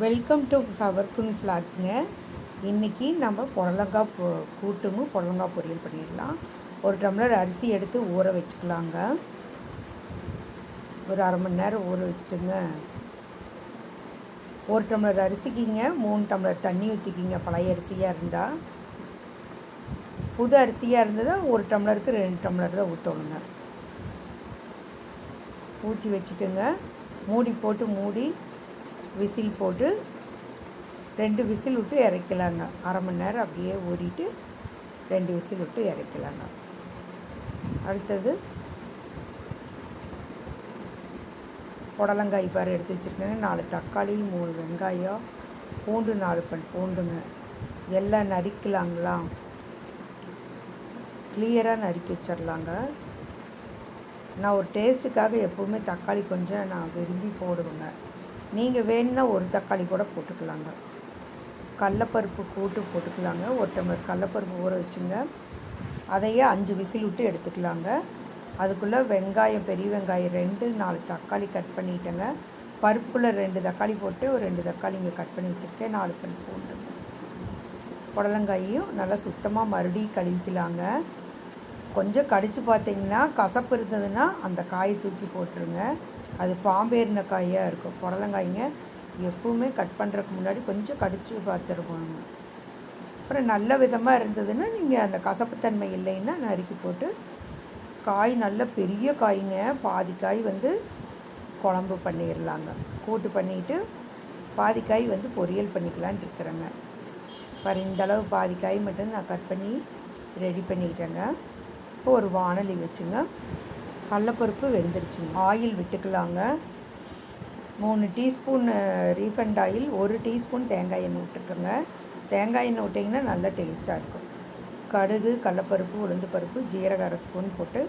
Welcome to ஃப்ளவர்குன் ஃப்ளாக்ஸுங்க. இன்றைக்கி நம்ம புடலங்காய் கூட்டும் புடலங்காய் பொரியல் பண்ணிடலாம். ஒரு டம்ளர் அரிசி எடுத்து ஊற வச்சுக்கலாங்க. ஒரு அரை மணி நேரம் ஊற வச்சுட்டுங்க. ஒரு டம்ளர் அரிசிக்கிங்க 3 டம்ளர் தண்ணி ஊற்றிக்கிங்க. பழைய அரிசியாக இருந்தால், புது அரிசியாக இருந்ததால் ஒரு டம்ளருக்கு 2 டம்ளர் தான் ஊற்றணுங்க. ஊற்றி வச்சுட்டுங்க, மூடி விசில் போட்டு 2 விசில் விட்டு இறக்கலாங்க. அரை மணி நேரம் அப்படியே ஊறிட்டு 2 விசில் விட்டு இறக்கலாங்க. அடுத்தது புடலங்காய் பாரு எடுத்து வச்சுருக்கேங்க. 4 தக்காளி, 3 வெங்காயம், பூண்டு 4 பல் பூண்டுங்க. எல்லாம் நறுக்கலாங்களா, கிளியராக நறுக்கி வச்சிடலாங்க. நான் ஒரு டேஸ்ட்டுக்காக எப்போவுமே தக்காளி கொஞ்சம் நான் விரும்பி போடுவேங்க. நீங்கள் வேணுன்னா ஒரு தக்காளி கூட போட்டுக்கலாங்க. கடலப்பருப்பு கூட்டு போட்டுக்கலாங்க. ஒரு டம்ளர் கடலப்பருப்பு ஊற வச்சுங்க. அதையே 5 விசில் விட்டு எடுத்துக்கலாங்க. அதுக்குள்ளே வெங்காயம், பெரிய வெங்காயம் 2, 4 தக்காளி கட் பண்ணிட்டேங்க. பருப்புக்குள்ளே 2 தக்காளி போட்டு ஒரு 2 தக்காளி இங்கே கட் பண்ணி வச்சுருக்கேன். 4 பல் பூண்டுங்க. புடலங்காயும் நல்லா சுத்தமாக மறுபடியும் கழுவிக்கலாங்க. கொஞ்சம் கடித்து பார்த்தீங்கன்னா கசப்பு இருந்ததுன்னா அந்த காயை தூக்கி போட்டுருங்க. அது பாம்பேறின காயாக இருக்கும். புடலங்காய்ங்க எப்பவுமே கட் பண்ணுறதுக்கு முன்னாடி கொஞ்சம் கடித்து பார்த்துருக்கணுங்க. அப்புறம் நல்ல விதமாக இருந்ததுன்னா நீங்கள் அந்த கசப்புத்தன்மை இல்லைன்னா நறுக்கி போட்டு, காய் நல்ல பெரிய காய்ங்க, பாதி காய் குழம்பு பண்ணிடலாங்க. கூட்டு பண்ணிவிட்டு பாதி காய் பொரியல் பண்ணிக்கலான்னு இருக்கிறேங்க. பாரு, இந்தளவு பாதி காய் மட்டும் நான் கட் பண்ணி ரெடி பண்ணிட்டேங்க. இப்போ ஒரு வாணலி வச்சுங்க. கடலப்பருப்பு வெந்துருச்சுங்க. ஆயில் விட்டுக்கலாங்க. 3 டீஸ்பூன் ரீஃபண்ட் ஆயில், 1 டீஸ்பூன் தேங்காய் எண்ணெய் விட்டுருக்குங்க. தேங்காய் எண்ணெய் விட்டிங்கன்னா நல்லா டேஸ்ட்டாக இருக்கும். கடுகு, கடலப்பருப்பு, உளுந்து பருப்பு, ஜீரகம் 1/2 ஸ்பூன் போட்டு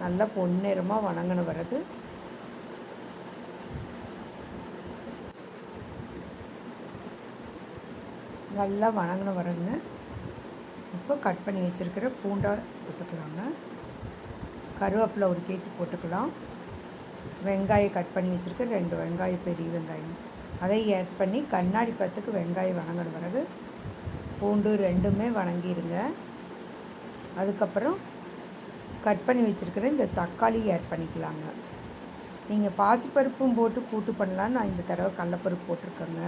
நல்லா பொன்னிறமாக வணங்கின பிறகு நல்லா வணங்கின பிறகுங்க இப்போ கட் பண்ணி வச்சுருக்கிற பூண்டை போட்டுக்கலாங்க. கருவேப்பிலை ஒரு கேத்து போட்டுக்கலாம். வெங்காயம் கட் பண்ணி வச்சுருக்க 2 வெங்காயம், பெரிய வெங்காயம் அதை ஆட் பண்ணி கண்ணாடி பத்துக்கு வெங்காயம் வணங்கின பிறகு பூண்டு 2மே வணங்கிடுங்க. அதுக்கப்புறம் கட் பண்ணி வச்சுருக்கிற இந்த தக்காளி ஆட் பண்ணிக்கலாங்க. நீங்கள் பாசிப்பருப்பும் போட்டு கூட்டு பண்ணலாம். நான் இந்த தடவை கடலப்பருப்பு போட்டிருக்கேங்க.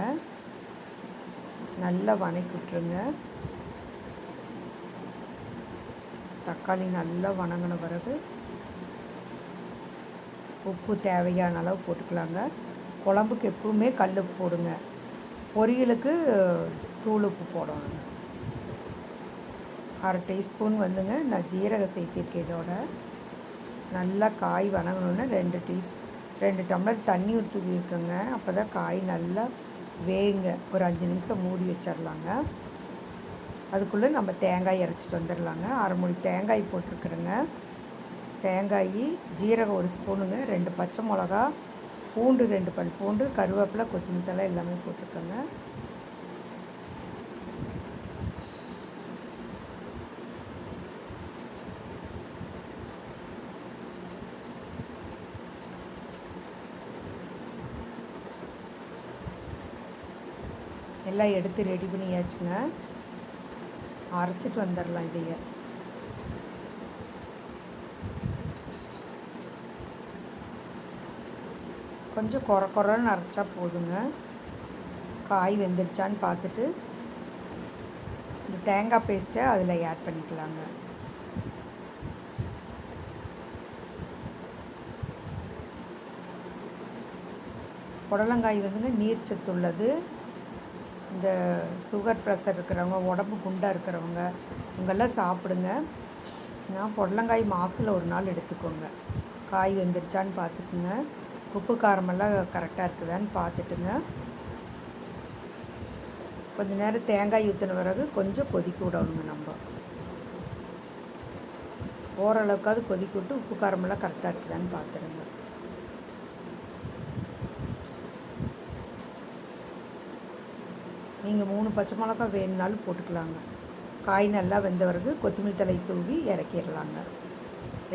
நல்லா வணக்கி விட்டுருங்க. தக்காளி நல்லா வணங்கின பிறகு உப்பு தேவையான அளவு போட்டுக்கலாங்க. குழம்புக்கு எப்பவுமே கல் உப்பு போடுங்க. பொரியலுக்கு தூள் உப்பு போடணுங்க. 1/2 டீஸ்பூன் நான் ஜீரகம் சேர்த்திருக்கேன். இதோட நல்லா காய் வணங்கணுன்னா 2 டம்ளர் தண்ணி ஊற்றிருக்கேங்க. அப்போ தான் காய் நல்லா வேகுங்க. ஒரு 5 நிமிஷம் மூடி வச்சிடலாங்க. அதுக்குள்ளே நம்ம தேங்காய் அரைச்சிட்டு வந்துடலாங்க. 1/2 மூடி தேங்காய் போட்டிருக்குறேங்க. தேங்காய், ஜீரகம் 1 ஸ்பூனுங்க, 2 பச்சை மிளகா, பூண்டு 2 பல் பூண்டு, கருவேப்பிலை, கொத்தமல்லி தழை எல்லாமே போட்டிருக்கேங்க. எல்லாம் எடுத்து ரெடி பண்ணியாச்சுங்க. அரைச்சிட்டு வந்துடலாம். இதையே கொஞ்சம் குறைன்னு அரைச்சா போதுங்க. காய் வெந்துருச்சான்னு பார்த்துட்டு இந்த தேங்காய் பேஸ்ட்டை அதில் ஆட் பண்ணிக்கலாங்க. புடலங்காய் நீர் சத்து உள்ளது. இந்த சுகர் ப்ரெஷர் இருக்கிறவங்க, உடம்பு குண்டாக இருக்கிறவங்க இவங்கெல்லாம் சாப்பிடுங்க. நான் புடலங்காய் மாதத்தில் 1 நாள் எடுத்துக்கோங்க. காய் வெந்துருச்சான்னு பார்த்துக்குங்க. உப்பு காரமெல்லாம் கரெக்டாக இருக்குதான்னு பார்த்துட்டுங்க. கொஞ்சம் நேரம் தேங்காய் ஊற்றின பிறகு கொஞ்சம் கொதிக்க விடணுங்க. நம்ம ஓரளவுக்காவது கொதிக்க விட்டு உப்பு காரமெல்லாம் கரெக்டாக இருக்குதான்னு பார்த்துருங்க. நீங்கள் 3 பச்சை மிளகாய் வேணுனாலும் போட்டுக்கலாங்க. காய் நல்லா வெந்த பிறகு கொத்தமல்லி தழை தூவி இறக்கிடலாங்க.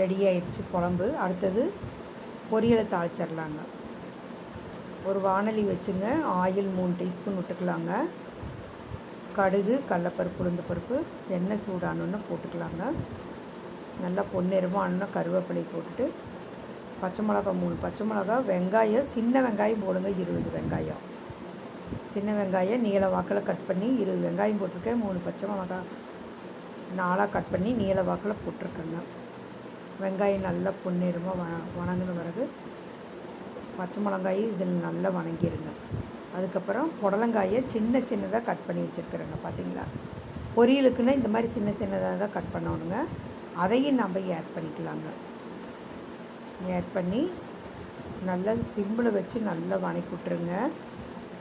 ரெடி ஆயிடுச்சு குழம்பு. அடுத்தது பொரியலை தாளிச்சிடலாங்க. ஒரு வாணலி வச்சுங்க. ஆயில் 3 டீஸ்பூன் விட்டுக்கலாங்க. கடுகு, கடலப்பருப்பு, உளுந்து பருப்பு, எண்ணெய் சூடானோன்னு போட்டுக்கலாங்க. நல்லா பொன்னிறமாக ஆனோன்னா கருவேப்பிலை போட்டுட்டு, பச்சை மிளகா 3 பச்சை மிளகா, வெங்காயம் சின்ன வெங்காயம் போடுங்க. 20 வெங்காயம் சின்ன வெங்காயம் நீள வாக்கில் கட் பண்ணி 20 வெங்காயம் போட்டிருக்கேன். 3 பச்சை மிளகா 4ஆக கட் பண்ணி நீள வாக்கில் போட்டிருக்கேங்க. வெங்காயம் நல்லா பொன்னிறமாக வணங்கின பிறகு பச்சை மிளகாய் இதில் நல்லா வணங்கிடுங்க. அதுக்கப்புறம் புடலங்காயை சின்னதாக கட் பண்ணி வச்சுருக்குறேங்க. பார்த்திங்களா, பொரியலுக்குன்னா இந்த மாதிரி சின்னதாக தான் கட் பண்ணணுங்க. அதையும் நம்ம ஆட் பண்ணிக்கலாங்க. ஆட் பண்ணி நல்லா சிம்மில் வச்சு நல்லா வணக்கி விட்ருங்க.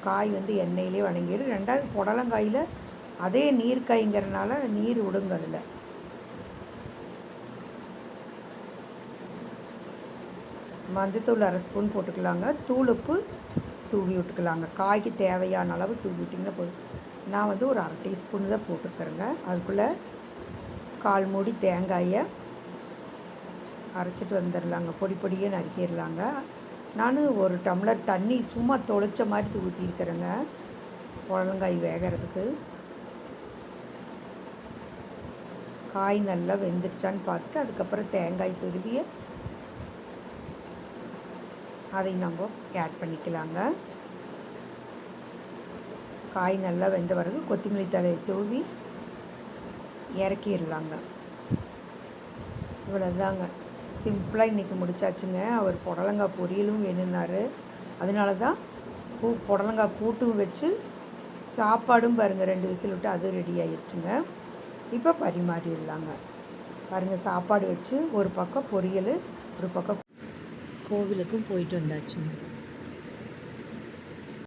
காய் எண்ணெயிலே வணங்கிடும். ரெண்டாவது புடலங்காயில் அதே நீர் காய்ங்கிறனால நீர் விடுங்க. அதில் மஞ்சத்தூள் 1/2 ஸ்பூன் போட்டுக்கலாங்க. தூள் உப்பு தூவி விட்டுக்கலாங்க. காய்க்கு தேவையான அளவு தூவி விட்டிங்கன்னா போதும். நான் ஒரு 1/2 டீஸ்பூன் தான் போட்டுருக்குறேங்க. அதுக்குள்ளே 1/4 மூடி தேங்காயை அரைச்சிட்டு வந்துடலாங்க. பொடியாக நறுக்கிடலாங்க. நான் 1 டம்ளர் தண்ணி சும்மா தொளிச்ச மாதிரி ஊற்றிருக்கிறேங்க புடலங்காய் வேகிறதுக்கு. காய் நல்லா வெந்துடுச்சான்னு பார்த்துட்டு அதுக்கப்புறம் தேங்காய் துருவியை அதை நம்ம ஆட் பண்ணிக்கலாங்க. காய் நல்லா வெந்த பிறகு கொத்தமல்லி தழையை தூவி இறக்கிடலாங்க. இவ்வளோதாங்க, சிம்பிளாக இன்றைக்கி முடிச்சாச்சுங்க. அவர் புடலங்காய் பொரியலும் வேணும்னாரு. அதனால தான் புடலங்காய் கூட்டும் வச்சு சாப்பாடும் பாருங்கள் 2 விசில் விட்டு அது ரெடி ஆயிடுச்சுங்க. இப்போ பரிமாறிடலாங்க. பாருங்கள், சாப்பாடு வச்சு ஒரு பக்கம் பொரியல், ஒரு பக்கம் கோவிலுக்கும் போயிட்டு வந்தாச்சுங்க.